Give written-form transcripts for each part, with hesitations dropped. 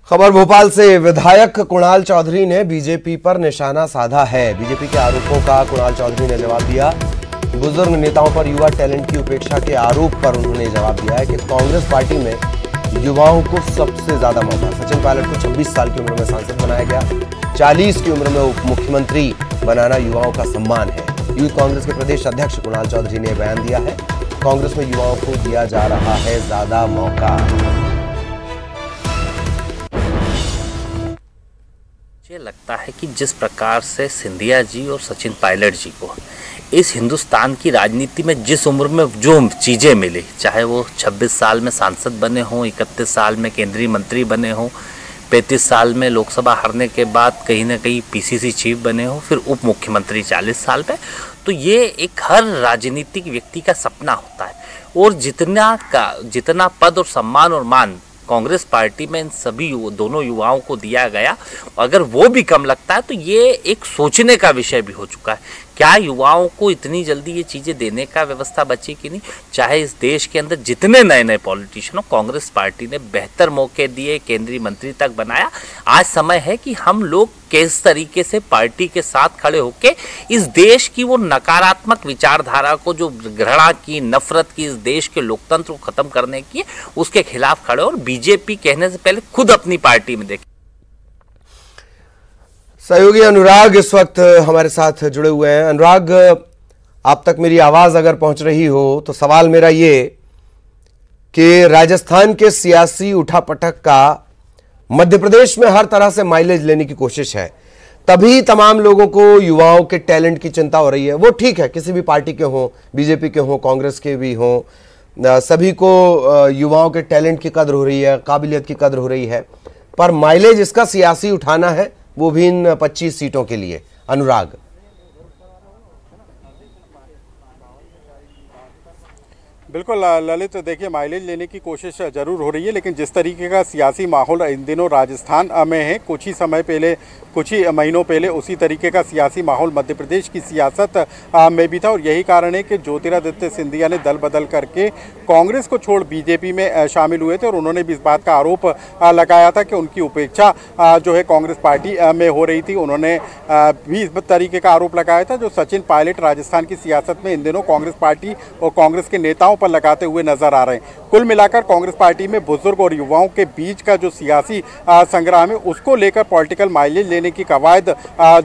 खबर भोपाल से। विधायक कुणाल चौधरी ने बीजेपी पर निशाना साधा है। बीजेपी के आरोपों का कुणाल चौधरी ने जवाब दिया। बुजुर्ग नेताओं पर युवा टैलेंट की उपेक्षा के आरोप पर उन्होंने जवाब दिया है कि कांग्रेस पार्टी में युवाओं को सबसे ज्यादा मौका। सचिन पायलट को 26 साल की उम्र में सांसद बनाया गया। 40 की उम्र में उप मुख्यमंत्री बनाना युवाओं का सम्मान है। यूथ कांग्रेस के प्रदेश अध्यक्ष कुणाल चौधरी ने बयान दिया है, कांग्रेस में युवाओं को दिया जा रहा है ज्यादा मौका। मुझे लगता है कि जिस प्रकार से सिंधिया जी और सचिन पायलट जी को इस हिंदुस्तान की राजनीति में जिस उम्र में जो चीज़ें मिली, चाहे वो 26 साल में सांसद बने हों, 31 साल में केंद्रीय मंत्री बने हों, 35 साल में लोकसभा हारने के बाद कहीं ना कहीं पीसीसी चीफ बने हों, फिर उप मुख्यमंत्री 40 साल में, तो ये एक हर राजनीतिक व्यक्ति का सपना होता है। और जितना पद और सम्मान और मान कांग्रेस पार्टी में इन सभी दोनों युवाओं को दिया गया, अगर वो भी कम लगता है तो ये एक सोचने का विषय भी हो चुका है। क्या युवाओं को इतनी जल्दी ये चीज़ें देने का व्यवस्था बची कि नहीं? चाहे इस देश के अंदर जितने नए नए पॉलिटिशियन हो, कांग्रेस पार्टी ने बेहतर मौके दिए, केंद्रीय मंत्री तक बनाया। आज समय है कि हम लोग किस तरीके से पार्टी के साथ खड़े होकर इस देश की वो नकारात्मक विचारधारा को, जो घृणा की, नफरत की, इस देश के लोकतंत्र को खत्म करने की, उसके खिलाफ खड़े और बीजेपी कहने से पहले खुद अपनी पार्टी में देखें। सहयोगी अनुराग इस वक्त हमारे साथ जुड़े हुए हैं। अनुराग, आप तक मेरी आवाज अगर पहुंच रही हो तो सवाल मेरा ये कि राजस्थान के सियासी उठापटक का मध्य प्रदेश में हर तरह से माइलेज लेने की कोशिश है, तभी तमाम लोगों को युवाओं के टैलेंट की चिंता हो रही है। वो ठीक है, किसी भी पार्टी के हों, बीजेपी के हों, कांग्रेस के भी हों, सभी को युवाओं के टैलेंट की कद्र हो रही है, काबिलियत की कद्र हो रही है, पर माइलेज इसका सियासी उठाना है, वो भी इन 25 सीटों के लिए। अनुराग, बिल्कुल ललित, देखिए माइलेज लेने की कोशिश जरूर हो रही है, लेकिन जिस तरीके का सियासी माहौल इन दिनों राजस्थान में है, कुछ ही महीनों पहले उसी तरीके का सियासी माहौल मध्य प्रदेश की सियासत में भी था। और यही कारण है कि ज्योतिरादित्य सिंधिया ने दल बदल करके कांग्रेस को छोड़ बीजेपी में शामिल हुए थे। और उन्होंने भी इस बात का आरोप लगाया था कि उनकी उपेक्षा जो है कांग्रेस पार्टी में हो रही थी। उन्होंने भी इस तरीके का आरोप लगाया था जो सचिन पायलट राजस्थान की सियासत में इन दिनों कांग्रेस पार्टी और कांग्रेस के नेताओं पर लगाते हुए नजर आ रहे हैं। कुल मिलाकर कांग्रेस पार्टी में बुजुर्ग और युवाओं के बीच का जो सियासी संग्राम है, उसको लेकर पॉलिटिकल माइलेज लेने की कवायद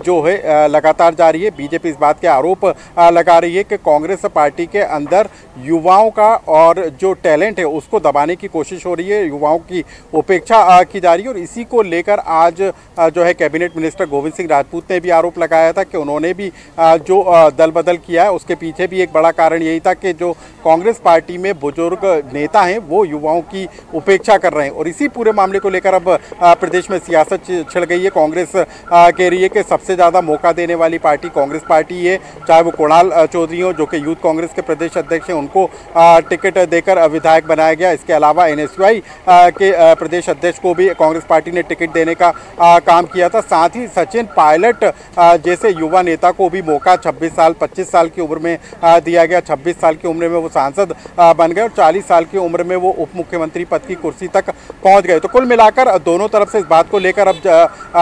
जो है लगातार जारी है। बीजेपी इस बात के आरोप लगा रही है कि कांग्रेस पार्टी के अंदर युवाओं का और जो टैलेंट है उसको दबाने की कोशिश हो रही है, युवाओं की उपेक्षा की जा रही है। और इसी को लेकर आज जो है कैबिनेट मिनिस्टर गोविंद सिंह राजपूत ने भी आरोप लगाया था कि उन्होंने भी जो दल बदल किया है, उसके पीछे भी एक बड़ा कारण यही था कि जो कांग्रेस पार्टी में बुजुर्ग नेता हैं वो युवाओं की उपेक्षा कर रहे हैं। और इसी पूरे मामले को लेकर अब प्रदेश में सियासत छिड़ गई है। कांग्रेस कह रही है कि सबसे ज़्यादा मौका देने वाली पार्टी कांग्रेस पार्टी है, चाहे वो कुणाल चौधरी हो जो कि यूथ कांग्रेस के प्रदेश अध्यक्ष हैं, उनको टिकट देकर विधायक बनाया गया। इसके अलावा एनएसयूआई के प्रदेश अध्यक्ष को भी कांग्रेस पार्टी ने टिकट देने का काम किया था। साथ ही सचिन पायलट जैसे युवा नेता को भी मौका 26 साल 25 साल की उम्र में दिया गया। 26 साल की उम्र में वो सांसद बन गए और 40 साल की उम्र में वो उप मुख्यमंत्री पद की कुर्सी तक पहुंच गए। तो कुल मिलाकर दोनों तरफ से इस बात को लेकर अब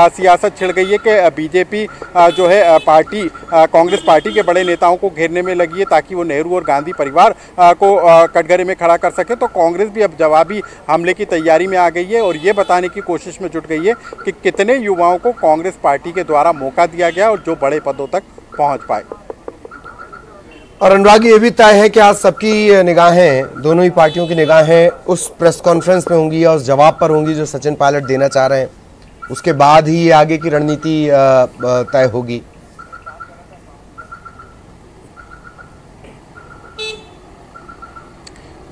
सियासत छिड़ गई है कि बीजेपी जो है पार्टी कांग्रेस पार्टी के बड़े नेताओं को घेरने में लगी है ताकि वो नेहरू और गांधी परिवार को कटघरे में खड़ा कर सके। तो कांग्रेस भी अब जवाबी हमले की तैयारी में आ गई है और ये बताने की कोशिश में जुट गई है कि कितने युवाओं को कांग्रेस पार्टी के द्वारा मौका दिया गया और जो बड़े पदों तक पहुंच पाए। और अनुराग, ये भी तय है कि आज सबकी निगाहें, दोनों ही पार्टियों की निगाहें उस प्रेस कॉन्फ्रेंस में होंगी या उस जवाब पर होंगी जो सचिन पायलट देना चाह रहे हैं। उसके बाद ही ये आगे की रणनीति तय होगी।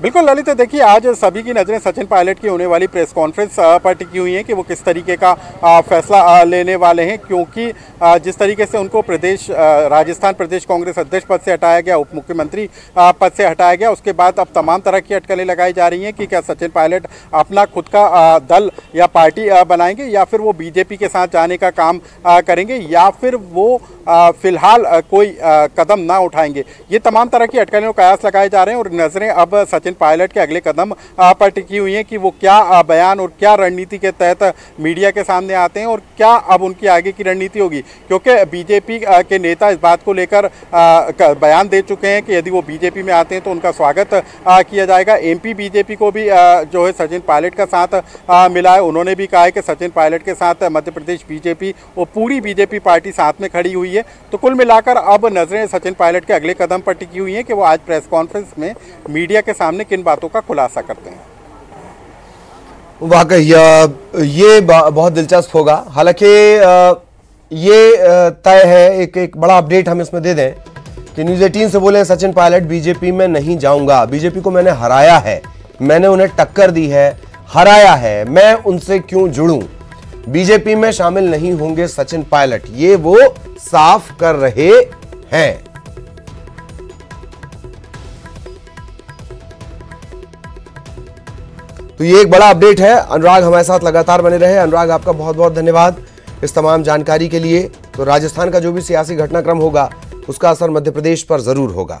बिल्कुल ललित, देखिए आज सभी की नज़रें सचिन पायलट की होने वाली प्रेस कॉन्फ्रेंस पर टिकी हुई हैं कि वो किस तरीके का फैसला लेने वाले हैं, क्योंकि जिस तरीके से उनको राजस्थान प्रदेश कांग्रेस अध्यक्ष पद से हटाया गया, उप मुख्यमंत्री पद से हटाया गया, उसके बाद अब तमाम तरह की अटकलें लगाई जा रही हैं कि क्या सचिन पायलट अपना खुद का दल या पार्टी बनाएंगे या फिर वो बीजेपी के साथ जाने का काम करेंगे या फिर वो फिलहाल कोई कदम ना उठाएंगे। ये तमाम तरह की अटकलें और कयास लगाए जा रहे हैं और नज़रें अब सचिन सचिन पायलट के अगले कदम पर टिकी हुई हैं कि वो क्या बयान और क्या रणनीति के तहत मीडिया के सामने आते हैं और क्या अब उनकी आगे की रणनीति होगी, क्योंकि बीजेपी के नेता इस बात को लेकर बयान दे चुके हैं कि यदि वो बीजेपी में आते हैं तो उनका स्वागत किया जाएगा। एमपी बीजेपी को भी जो है सचिन पायलट का साथ मिला है। उन्होंने भी कहा है कि सचिन पायलट के साथ मध्य प्रदेश बीजेपी और पूरी बीजेपी पार्टी साथ में खड़ी हुई है। तो कुल मिलाकर अब नजरें सचिन पायलट के अगले कदम पर टिकी हुई हैं कि वो आज प्रेस कॉन्फ्रेंस में मीडिया के सामने किन बातों का खुलासा करते हैं। वाकई ये बहुत दिलचस्प होगा। हालांकि ये तय है, एक बड़ा अपडेट हम इसमें दे दें कि न्यूज़ 18 से बोले सचिन पायलट बीजेपी में नहीं जाऊंगा, बीजेपी को मैंने हराया है, मैंने उन्हें टक्कर दी है, हराया है, मैं उनसे क्यों जुड़ूं, बीजेपी में शामिल नहीं होंगे सचिन पायलट, ये वो साफ कर रहे हैं। तो ये एक बड़ा अपडेट है। अनुराग हमारे साथ लगातार बने रहे। अनुराग, आपका बहुत बहुत धन्यवाद इस तमाम जानकारी के लिए। तो राजस्थान का जो भी सियासी घटनाक्रम होगा उसका असर मध्य प्रदेश पर जरूर होगा।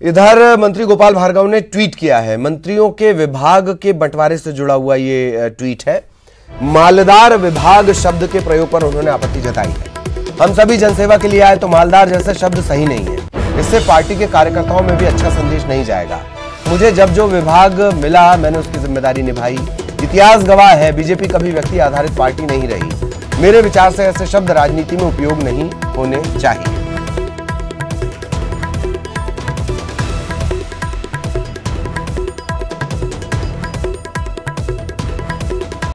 इधर मंत्री गोपाल भार्गव ने ट्वीट किया है, मंत्रियों के विभाग के बंटवारे से जुड़ा हुआ ये ट्वीट है। मालदार विभाग शब्द के प्रयोग पर उन्होंने आपत्ति जताई है। हम सभी जनसेवा के लिए आए तो मालदार जैसे शब्द सही नहीं है, इससे पार्टी के कार्यकर्ताओं में भी अच्छा संदेश नहीं जाएगा। मुझे जब जो विभाग मिला मैंने उसकी जिम्मेदारी निभाई। इतिहास गवाह है, बीजेपी कभी व्यक्ति आधारित पार्टी नहीं रही। मेरे विचार से ऐसे शब्द राजनीति में उपयोग नहीं होने चाहिए।